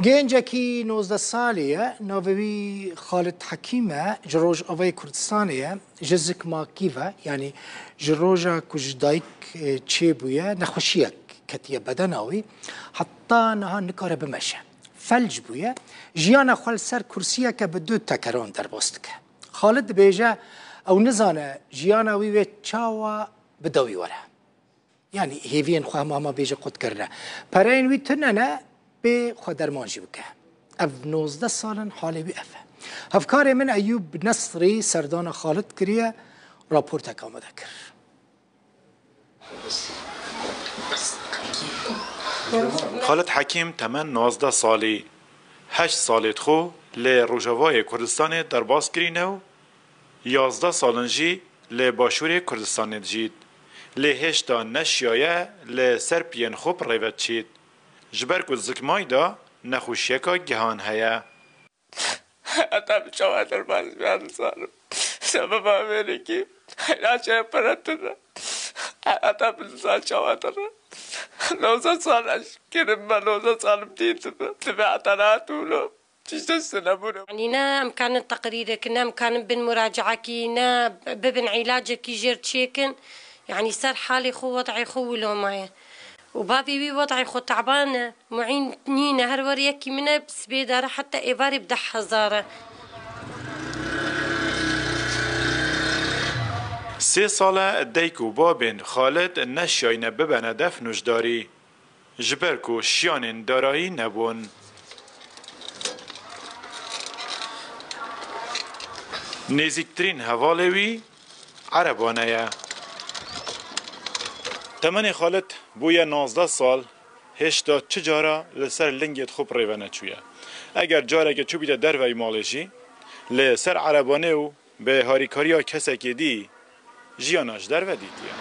گنجکی 19 سالیه ناوی خالد حکیمه جروج آوای کردستانیه جزک ماکیوه یعنی جروجا کجدایک چه بویه نخوشیه کتیه بدناوی حتی نها نکاره بمشه فلج بویه جیانا خوال سر کرسیه که به دو تکران در باستکه خالد بیجه او نزانه جیانا وی چاوا بدوی وره یعنی هیوین خواه ماما بیجه قد کرده پرین وی تننه به خود درمانجی بکه اف 19 سالن حالی بی افه هفکار من ایوب نصری سردان خالد کریه راپورت آمده کر خالد حکیم تمن 19 سالی 8 سالت خو ل روجاوای کردستان درباس کرینه و 11 سالنجی ل باشور کردستان جید ل هشتا نشیایه ل سرپین خوب ریوت چید جبر کو زکمای دا نخوشیکا گهان هیا اتا بچواتر باز بیان سالم سبب آمینه کی راچه پرتر اتا بلسال چواتر 19 سالش كرم ما 19 سال بديت تبعت انا طوله يعني نا امكان التقرير كنا امكان بن مراجعه كينا ببن علاج كي جير تشيكن يعني صار حالي خو وضعي خو لو ماي وبابي بي وضعي خو تعبانه معين نينا هرور يكي منه بس بيدار حتى ايفاري بدح هزاره 3 ساله دیکو بابن خالد نشاینه ببنه دفنوش داری جبرکو شیانین دارایی نبون نزیکترین حوالوی عربانه یه تمن خالد بوی 19 سال هشتا چه جارا لسر لنگت خوب ریوانه چویه اگر جاره که چو بیده در وی مالشی لسر عربانه و به هاریکاریا کسه که دی جیاناش در و دیدیه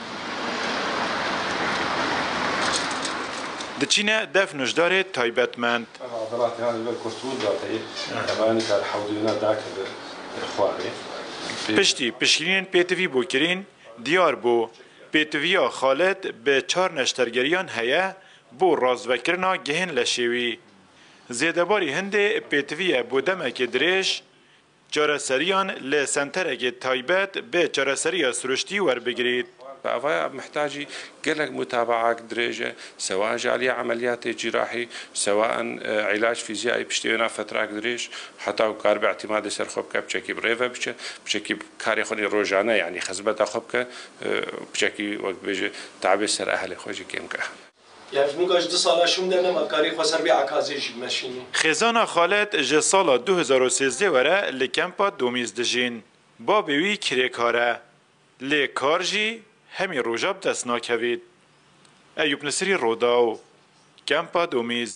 دچینه دفنش داره تایبتمند عضلات هذا الكرتون ذاتي تماني كان حوضينا ذاك اخواني پشتی پشکرین پیتوی بو کرین دیار بو پیتویا خالد به 4 نشترگریان هیا بو رازوکرنا گهن لشیوی زیدباری هنده پیتوی بودمه که دریش جارسریان لسنترک تایبت به جارسری سرشتی ور بگیرید. فأفا محتاجي قلق متابعة درجة سواء جالية عمليات جراحي سواء علاج فيزيائي بشتينا فترة دريج حتى كار باعتماد سرخوبك بشكل بريفا بشكل كاري خوني روجانا يعني خزبة خوبك بشكل وقت بيجي تعب سر أهل خوجي كيمك. يعني نوكاش 2 سالا شوم دارنا مكاري خسر بي عكازيش ماشيني. خزانة خالد ج سال 2013 وره لکمپا دومیز دجین با بیوی کریکاره لی کارجی همی روجاب دست ناکوید ایوب نصری روداو کمپا دومیز